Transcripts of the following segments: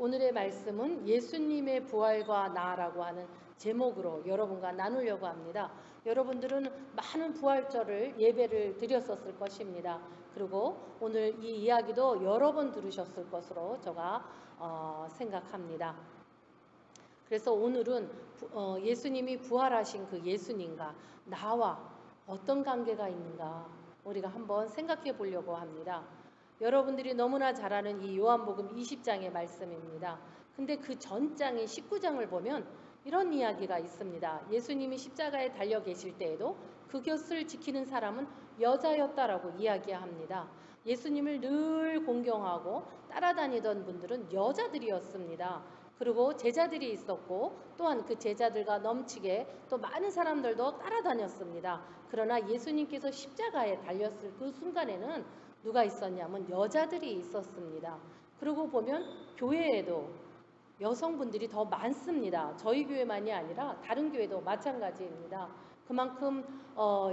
오늘의 말씀은 예수님의 부활과 나라고 하는 제목으로 여러분과 나누려고 합니다. 여러분들은 많은 부활절을 예배를 드렸었을 것입니다. 그리고 오늘 이 이야기도 여러 번 들으셨을 것으로 제가 생각합니다. 그래서 오늘은 예수님이 부활하신 그 예수님과 나와 어떤 관계가 있는가 우리가 한번 생각해 보려고 합니다. 여러분들이 너무나 잘 아는 이 요한복음 20장의 말씀입니다. 근데 그 전장의 19장을 보면 이런 이야기가 있습니다. 예수님이 십자가에 달려 계실 때에도 그 곁을 지키는 사람은 여자였다라고 이야기합니다. 예수님을 늘 공경하고 따라다니던 분들은 여자들이었습니다. 그리고 제자들이 있었고 또한 그 제자들과 넘치게 또 많은 사람들도 따라다녔습니다. 그러나 예수님께서 십자가에 달렸을 그 순간에는 누가 있었냐면 여자들이 있었습니다. 그러고 보면 교회에도 여성분들이 더 많습니다. 저희 교회만이 아니라 다른 교회도 마찬가지입니다. 그만큼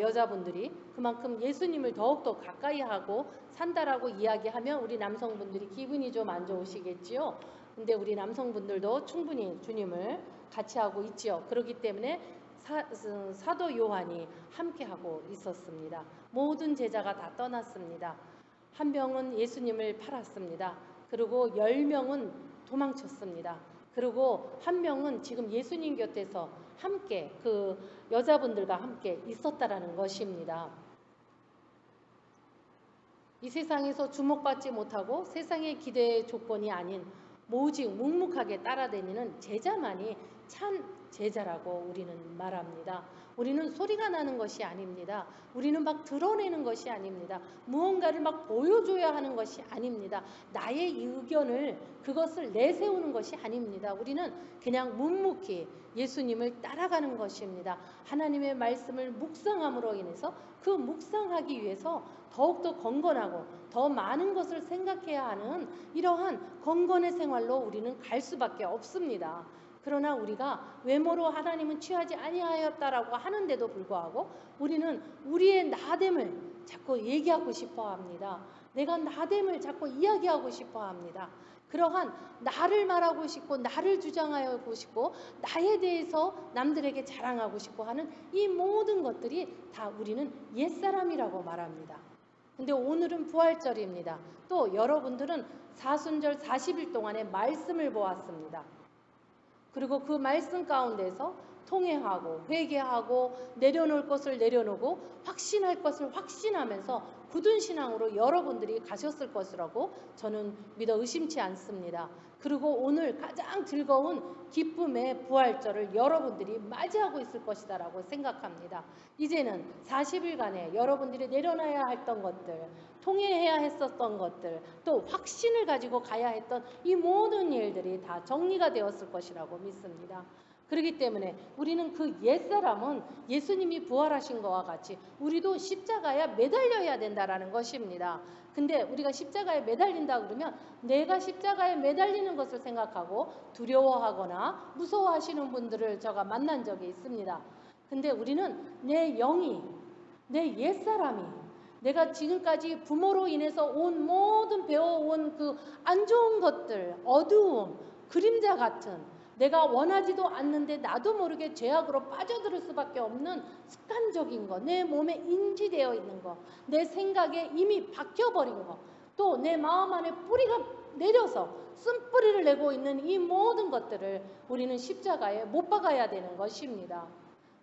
여자분들이 그만큼 예수님을 더욱더 가까이 하고 산다라고 이야기하면 우리 남성분들이 기분이 좀 안 좋으시겠지요. 근데 우리 남성분들도 충분히 주님을 같이 하고 있지요. 그렇기 때문에 사도 요한이 함께하고 있었습니다. 모든 제자가 다 떠났습니다. 한 명은 예수님을 팔았습니다. 그리고 10명은 도망쳤습니다. 그리고 한 명은 지금 예수님 곁에서 함께 그 여자분들과 함께 있었다라는 것입니다. 이 세상에서 주목받지 못하고 세상의 기대의 조건이 아닌 오직 묵묵하게 따라다니는 제자만이 참 제자라고 우리는 말합니다. 우리는 소리가 나는 것이 아닙니다. 우리는 막 드러내는 것이 아닙니다. 무언가를 막 보여줘야 하는 것이 아닙니다. 나의 의견을 그것을 내세우는 것이 아닙니다. 우리는 그냥 묵묵히 예수님을 따라가는 것입니다. 하나님의 말씀을 묵상함으로 인해서 그 묵상하기 위해서 더욱더 건건하고 더 많은 것을 생각해야 하는 이러한 건건의 생활로 우리는 갈 수밖에 없습니다. 그러나 우리가 외모로 하나님은 취하지 아니하였다라고 하는데도 불구하고 우리는 우리의 나됨을 자꾸 얘기하고 싶어 합니다. 내가 나됨을 자꾸 이야기하고 싶어 합니다. 그러한 나를 말하고 싶고 나를 주장하고 싶고 나에 대해서 남들에게 자랑하고 싶고 하는 이 모든 것들이 다 우리는 옛사람이라고 말합니다. 근데 오늘은 부활절입니다. 또 여러분들은 사순절 40일 동안의 말씀을 보았습니다. 그리고 그 말씀 가운데서 통회하고 회개하고 내려놓을 것을 내려놓고 확신할 것을 확신하면서 굳은 신앙으로 여러분들이 가셨을 것이라고 저는 믿어 의심치 않습니다. 그리고 오늘 가장 즐거운 기쁨의 부활절을 여러분들이 맞이하고 있을 것이다라고 생각합니다. 이제는 40일간에 여러분들이 내려놔야 했던 것들, 통회해야 했었던 것들, 또 확신을 가지고 가야 했던 이 모든 일들이 다 정리가 되었을 것이라고 믿습니다. 그렇기 때문에 우리는 그 옛사람은 예수님이 부활하신 것과 같이 우리도 십자가에 매달려야 된다라는 것입니다. 근데 우리가 십자가에 매달린다 그러면 내가 십자가에 매달리는 것을 생각하고 두려워하거나 무서워하시는 분들을 제가 만난 적이 있습니다. 근데 우리는 내 영이, 내 옛사람이, 내가 지금까지 부모로 인해서 온 모든 배워온 그 안 좋은 것들, 어두움, 그림자 같은 내가 원하지도 않는데 나도 모르게 죄악으로 빠져들 수밖에 없는 습관적인 거, 내 몸에 인지되어 있는 거, 내 생각에 이미 박혀버린 거, 또 내 마음 안에 뿌리가 내려서 쓴뿌리를 내고 있는 이 모든 것들을 우리는 십자가에 못 박아야 되는 것입니다.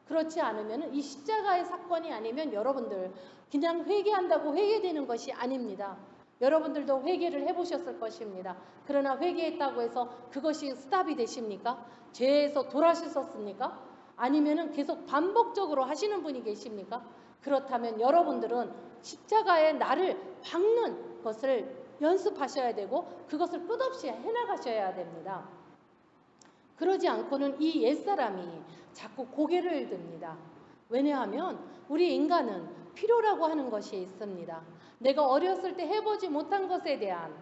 그렇지 않으면 이 십자가의 사건이 아니면 여러분들 그냥 회개한다고 회개되는 것이 아닙니다. 여러분들도 회개를 해보셨을 것입니다. 그러나 회개했다고 해서 그것이 스탑이 되십니까? 죄에서 돌아서셨습니까? 아니면 계속 반복적으로 하시는 분이 계십니까? 그렇다면 여러분들은 십자가에 나를 박는 것을 연습하셔야 되고 그것을 끝없이 해나가셔야 됩니다. 그러지 않고는 이 옛사람이 자꾸 고개를 듭니다. 왜냐하면 우리 인간은 필요라고 하는 것이 있습니다. 내가 어렸을 때 해보지 못한 것에 대한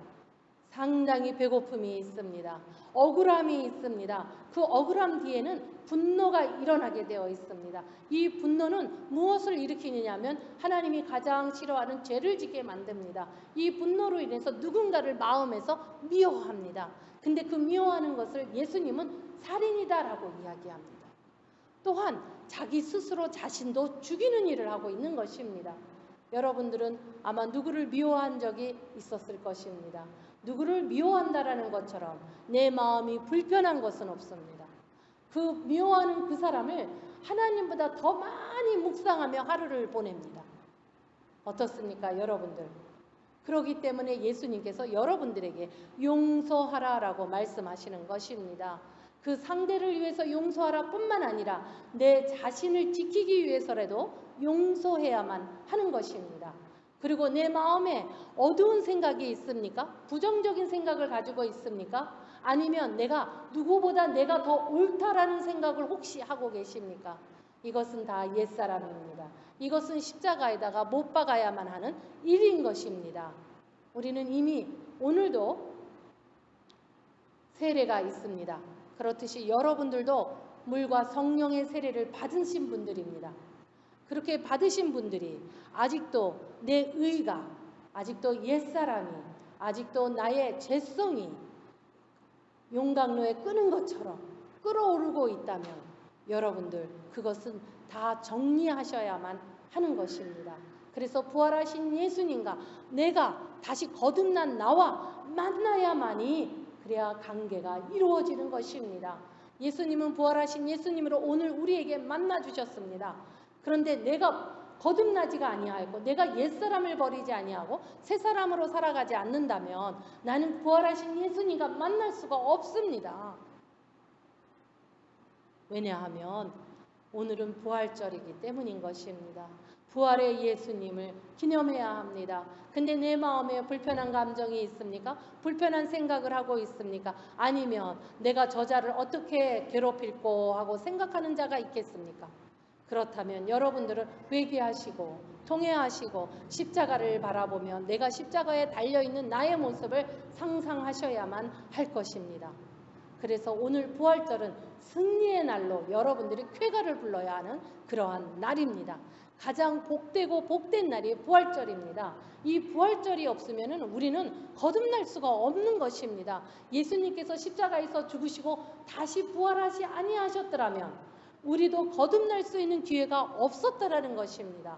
상당히 배고픔이 있습니다. 억울함이 있습니다. 그 억울함 뒤에는 분노가 일어나게 되어 있습니다. 이 분노는 무엇을 일으키느냐면 하나님이 가장 싫어하는 죄를 짓게 만듭니다. 이 분노로 인해서 누군가를 마음에서 미워합니다. 근데 그 미워하는 것을 예수님은 살인이다라고 이야기합니다. 또한 자기 스스로 자신도 죽이는 일을 하고 있는 것입니다. 여러분들은 아마 누구를 미워한 적이 있었을 것입니다. 누구를 미워한다라는 것처럼 내 마음이 불편한 것은 없습니다. 그 미워하는 그 사람을 하나님보다 더 많이 묵상하며 하루를 보냅니다. 어떻습니까, 여러분들? 그렇기 때문에 예수님께서 여러분들에게 용서하라라고 말씀하시는 것입니다. 그 상대를 위해서 용서하라 뿐만 아니라 내 자신을 지키기 위해서라도 용서해야만 하는 것입니다. 그리고 내 마음에 어두운 생각이 있습니까? 부정적인 생각을 가지고 있습니까? 아니면 내가 누구보다 내가 더 옳다라는 생각을 혹시 하고 계십니까? 이것은 다 옛사람입니다. 이것은 십자가에다가 못 박아야만 하는 일인 것입니다. 우리는 이미 오늘도 세례가 있습니다. 그렇듯이 여러분들도 물과 성령의 세례를 받으신 분들입니다. 그렇게 받으신 분들이 아직도 내 의가, 아직도 옛사람이, 아직도 나의 죄성이 용광로에 끄는 것처럼 끓어오르고 있다면 여러분들 그것은 다 정리하셔야만 하는 것입니다. 그래서 부활하신 예수님과 내가 다시 거듭난 나와 만나야만이 그래야 관계가 이루어지는 것입니다. 예수님은 부활하신 예수님으로 오늘 우리에게 만나 주셨습니다. 그런데 내가 거듭나지가 아니하고 내가 옛사람을 버리지 아니하고 새사람으로 살아가지 않는다면 나는 부활하신 예수님과 만날 수가 없습니다. 왜냐하면 오늘은 부활절이기 때문인 것입니다. 부활의 예수님을 기념해야 합니다. 근데 내 마음에 불편한 감정이 있습니까? 불편한 생각을 하고 있습니까? 아니면 내가 저자를 어떻게 괴롭힐꼬 하고 생각하는 자가 있겠습니까? 그렇다면 여러분들은 회개하시고 통회하시고 십자가를 바라보며 내가 십자가에 달려있는 나의 모습을 상상하셔야만 할 것입니다. 그래서 오늘 부활절은 승리의 날로 여러분들이 쾌가를 불러야 하는 그러한 날입니다. 가장 복되고 복된 날이 부활절입니다. 이 부활절이 없으면 우리는 거듭날 수가 없는 것입니다. 예수님께서 십자가에서 죽으시고 다시 부활하시 아니하셨더라면 우리도 거듭날 수 있는 기회가 없었다라는 것입니다.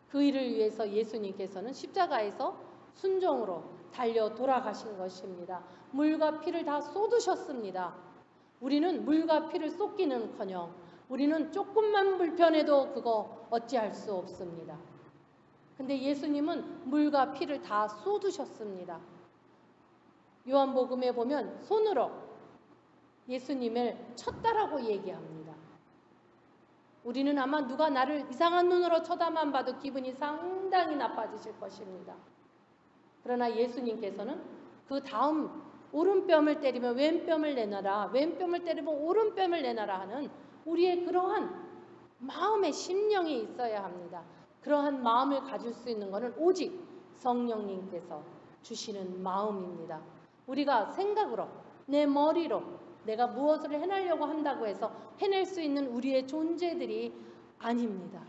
그 일을 위해서 예수님께서는 십자가에서 순종으로 달려 돌아가신 것입니다. 물과 피를 다 쏟으셨습니다. 우리는 물과 피를 쏟기는커녕 우리는 조금만 불편해도 그거 어찌할 수 없습니다. 근데 예수님은 물과 피를 다 쏟으셨습니다. 요한복음에 보면 손으로 예수님을 쳤다라고 얘기합니다. 우리는 아마 누가 나를 이상한 눈으로 쳐다만 봐도 기분이 상당히 나빠지실 것입니다. 그러나 예수님께서는 그 다음 오른뺨을 때리면 왼뺨을 내놔라, 왼뺨을 때리면 오른뺨을 내놔라 하는 우리의 그러한 마음의 심령이 있어야 합니다. 그러한 마음을 가질 수 있는 것은 오직 성령님께서 주시는 마음입니다. 우리가 생각으로 내 머리로 내가 무엇을 해내려고 한다고 해서 해낼 수 있는 우리의 존재들이 아닙니다.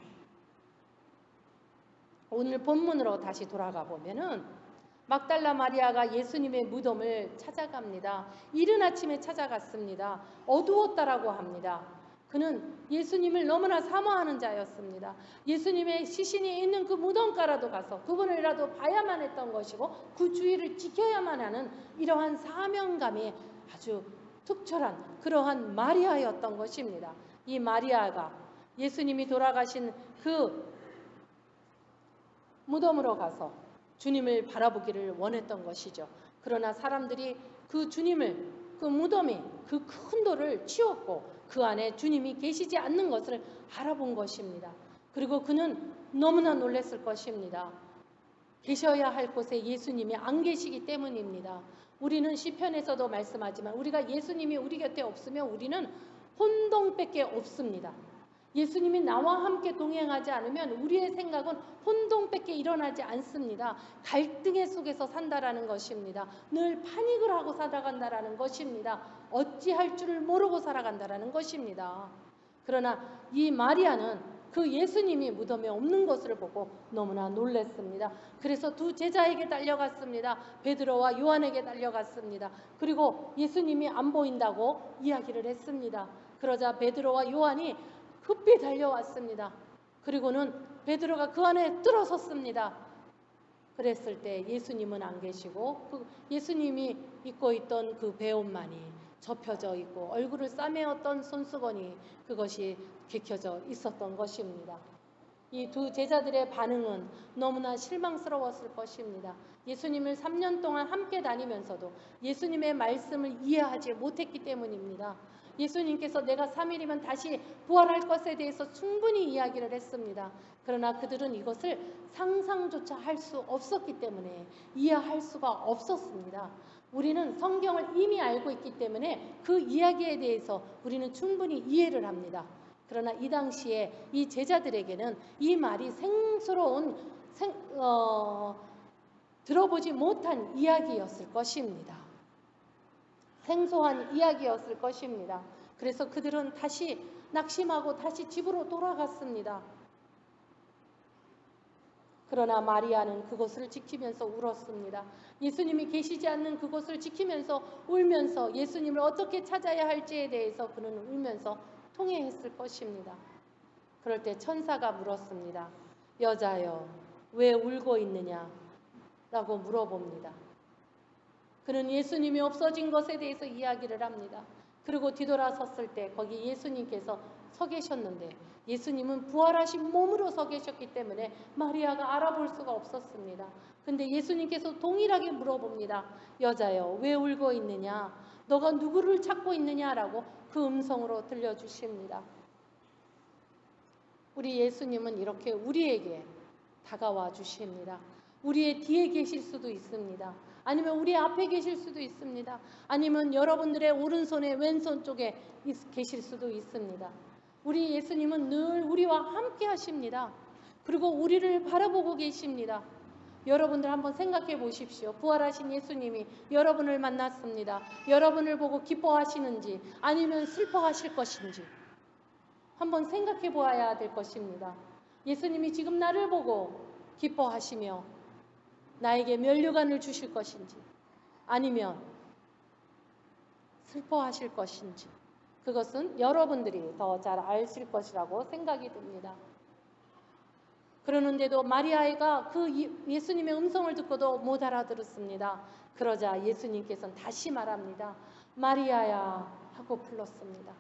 오늘 본문으로 다시 돌아가 보면은 막달라 마리아가 예수님의 무덤을 찾아갑니다. 이른 아침에 찾아갔습니다. 어두웠다라고 합니다. 그는 예수님을 너무나 사모하는 자였습니다. 예수님의 시신이 있는 그 무덤가라도 가서 그분을라도 봐야만 했던 것이고 그 주위를 지켜야만 하는 이러한 사명감이 아주 특별한 그러한 마리아였던 것입니다. 이 마리아가 예수님이 돌아가신 그 무덤으로 가서 주님을 바라보기를 원했던 것이죠. 그러나 사람들이 그 주님을 그 무덤이 그 큰 돌을 치웠고 그 안에 주님이 계시지 않는 것을 알아본 것입니다. 그리고 그는 너무나 놀랐을 것입니다. 계셔야 할 곳에 예수님이 안 계시기 때문입니다. 우리는 시편에서도 말씀하지만 우리가 예수님이 우리 곁에 없으면 우리는 혼동밖에 없습니다. 예수님이 나와 함께 동행하지 않으면 우리의 생각은 혼동밖에 일어나지 않습니다. 갈등의 속에서 산다라는 것입니다. 늘 파닉을 하고 살아간다라는 것입니다. 어찌할 줄을 모르고 살아간다라는 것입니다. 그러나 이 마리아는 그 예수님이 무덤에 없는 것을 보고 너무나 놀랐습니다. 그래서 두 제자에게 달려갔습니다. 베드로와 요한에게 달려갔습니다. 그리고 예수님이 안 보인다고 이야기를 했습니다. 그러자 베드로와 요한이 급히 달려왔습니다. 그리고는 베드로가 그 안에 들어섰습니다. 그랬을 때 예수님은 안 계시고 예수님이 입고 있던 그 배옷만이 접혀져 있고 얼굴을 싸매었던 손수건이 그것이 개켜져 있었던 것입니다. 이 두 제자들의 반응은 너무나 실망스러웠을 것입니다. 예수님을 3년 동안 함께 다니면서도 예수님의 말씀을 이해하지 못했기 때문입니다. 예수님께서 내가 3일이면 다시 부활할 것에 대해서 충분히 이야기를 했습니다. 그러나 그들은 이것을 상상조차 할 수 없었기 때문에 이해할 수가 없었습니다. 우리는 성경을 이미 알고 있기 때문에 그 이야기에 대해서 우리는 충분히 이해를 합니다. 그러나 이 당시에 이 제자들에게는 이 말이 생소로운 들어보지 못한 이야기였을 것입니다. 생소한 이야기였을 것입니다. 그래서 그들은 다시 낙심하고 다시 집으로 돌아갔습니다. 그러나 마리아는 그곳을 지키면서 울었습니다. 예수님이 계시지 않는 그곳을 지키면서 울면서 예수님을 어떻게 찾아야 할지에 대해서 그는 울면서 통회했을 것입니다. 그럴 때 천사가 물었습니다. 여자여, 왜 울고 있느냐? 라고 물어봅니다. 그는 예수님이 없어진 것에 대해서 이야기를 합니다. 그리고 뒤돌아섰을 때 거기 예수님께서 서 계셨는데 예수님은 부활하신 몸으로 서 계셨기 때문에 마리아가 알아볼 수가 없었습니다. 근데 예수님께서 동일하게 물어봅니다. 여자여, 왜 울고 있느냐? 너가 누구를 찾고 있느냐라고 그 음성으로 들려주십니다. 우리 예수님은 이렇게 우리에게 다가와 주십니다. 우리의 뒤에 계실 수도 있습니다. 아니면 우리 앞에 계실 수도 있습니다. 아니면 여러분들의 오른손에 왼손 쪽에 계실 수도 있습니다. 우리 예수님은 늘 우리와 함께 하십니다. 그리고 우리를 바라보고 계십니다. 여러분들 한번 생각해 보십시오. 부활하신 예수님이 여러분을 만났습니다. 여러분을 보고 기뻐하시는지 아니면 슬퍼하실 것인지 한번 생각해 보아야 될 것입니다. 예수님이 지금 나를 보고 기뻐하시며 나에게 면류관을 주실 것인지 아니면 슬퍼하실 것인지 그것은 여러분들이 더 잘 아실 것이라고 생각이 듭니다. 그러는데도 마리아가 그 예수님의 음성을 듣고도 못 알아들었습니다. 그러자 예수님께서는 다시 말합니다. 마리아야 하고 불렀습니다.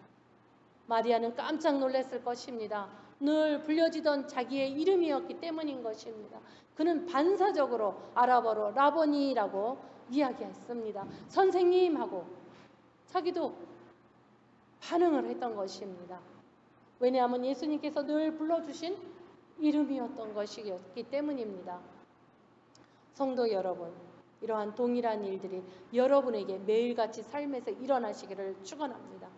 마리아는 깜짝 놀랐을 것입니다. 늘 불려지던 자기의 이름이었기 때문인 것입니다. 그는 반사적으로 아랍어로 라보니라고 이야기했습니다. 선생님 하고 자기도 반응을 했던 것입니다. 왜냐하면 예수님께서 늘 불러주신 이름이었던 것이었기 때문입니다. 성도 여러분, 이러한 동일한 일들이 여러분에게 매일같이 삶에서 일어나시기를 축원합니다.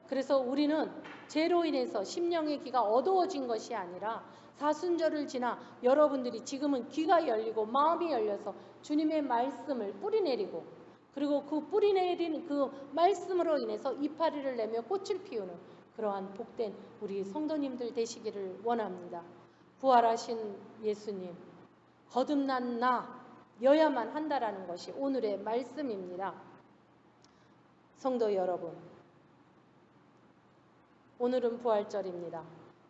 그래서 우리는 죄로 인해서 심령의 귀가 어두워진 것이 아니라 사순절을 지나 여러분들이 지금은 귀가 열리고 마음이 열려서 주님의 말씀을 뿌리내리고 그리고 그 뿌리내린 그 말씀으로 인해서 이파리를 내며 꽃을 피우는 그러한 복된 우리 성도님들 되시기를 원합니다. 부활하신 예수님, 거듭난 나여야만 한다라는 것이 오늘의 말씀입니다. 성도 여러분, 오늘은 부활절입니다.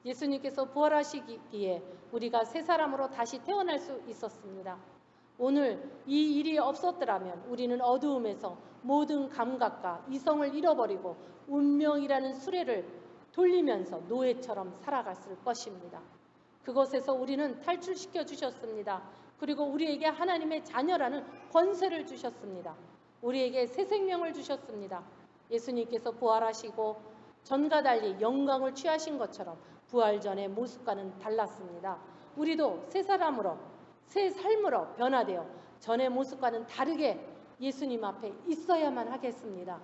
예수님께서 부활하시기에 우리가 새 사람으로 다시 태어날 수 있었습니다. 오늘 이 일이 없었더라면 우리는 어두움에서 모든 감각과 이성을 잃어버리고 운명이라는 수레를 돌리면서 노예처럼 살아갔을 것입니다. 그것에서 우리는 탈출시켜 주셨습니다. 그리고 우리에게 하나님의 자녀라는 권세를 주셨습니다. 우리에게 새 생명을 주셨습니다. 예수님께서 부활하시고 전과 달리 영광을 취하신 것처럼 부활 전의 모습과는 달랐습니다. 우리도 새 사람으로 새 삶으로 변화되어 전의 모습과는 다르게 예수님 앞에 있어야만 하겠습니다.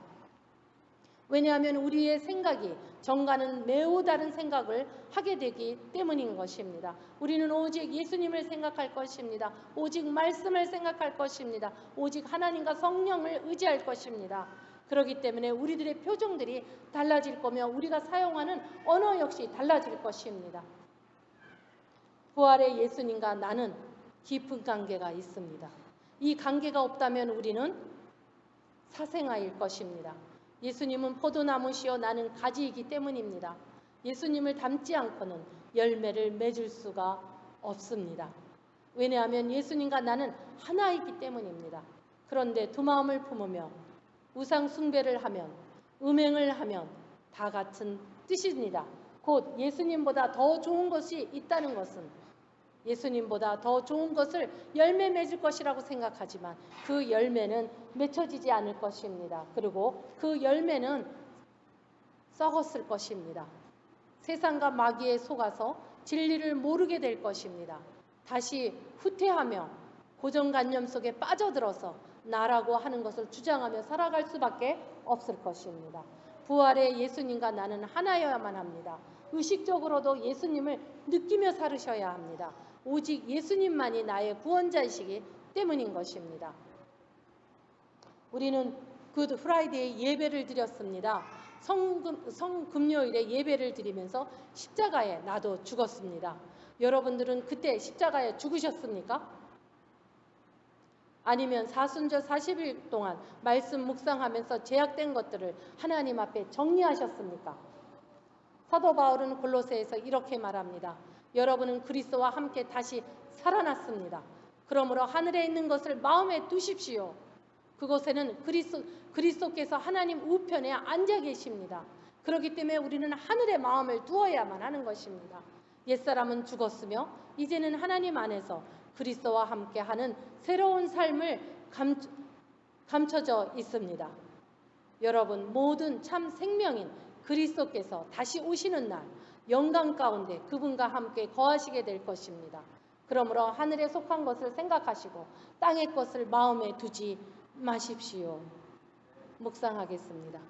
왜냐하면 우리의 생각이 전과는 매우 다른 생각을 하게 되기 때문인 것입니다. 우리는 오직 예수님을 생각할 것입니다. 오직 말씀을 생각할 것입니다. 오직 하나님과 성령을 의지할 것입니다. 그렇기 때문에 우리들의 표정들이 달라질 거며 우리가 사용하는 언어 역시 달라질 것입니다. 부활의 예수님과 나는 깊은 관계가 있습니다. 이 관계가 없다면 우리는 사생아일 것입니다. 예수님은 포도나무시요 나는 가지이기 때문입니다. 예수님을 닮지 않고는 열매를 맺을 수가 없습니다. 왜냐하면 예수님과 나는 하나이기 때문입니다. 그런데 두 마음을 품으며 우상 숭배를 하면 음행을 하면 다 같은 뜻입니다. 곧 예수님보다 더 좋은 것이 있다는 것은 예수님보다 더 좋은 것을 열매 맺을 것이라고 생각하지만 그 열매는 맺혀지지 않을 것입니다. 그리고 그 열매는 썩었을 것입니다. 세상과 마귀에 속아서 진리를 모르게 될 것입니다. 다시 후퇴하며 고정관념 속에 빠져들어서 나라고 하는 것을 주장하며 살아갈 수밖에 없을 것입니다. 부활의 예수님과 나는 하나여야만 합니다. 의식적으로도 예수님을 느끼며 살으셔야 합니다. 오직 예수님만이 나의 구원자이시기 때문인 것입니다. 우리는 굿 프라이데이 예배를 드렸습니다. 성금요일에 예배를 드리면서 십자가에 나도 죽었습니다. 여러분들은 그때 십자가에 죽으셨습니까? 아니면 사순절 40일 동안 말씀 묵상하면서 제약된 것들을 하나님 앞에 정리하셨습니까? 사도 바울은 골로새에서 이렇게 말합니다. 여러분은 그리스도와 함께 다시 살아났습니다. 그러므로 하늘에 있는 것을 마음에 두십시오. 그곳에는 그리스도께서 하나님 우편에 앉아 계십니다. 그렇기 때문에 우리는 하늘의 마음을 두어야만 하는 것입니다. 옛사람은 죽었으며 이제는 하나님 안에서 그리스도와 함께하는 새로운 삶을 감춰져 있습니다. 여러분 모든 참 생명인 그리스도께서 다시 오시는 날 영광 가운데 그분과 함께 거하시게 될 것입니다. 그러므로 하늘에 속한 것을 생각하시고 땅의 것을 마음에 두지 마십시오. 묵상하겠습니다.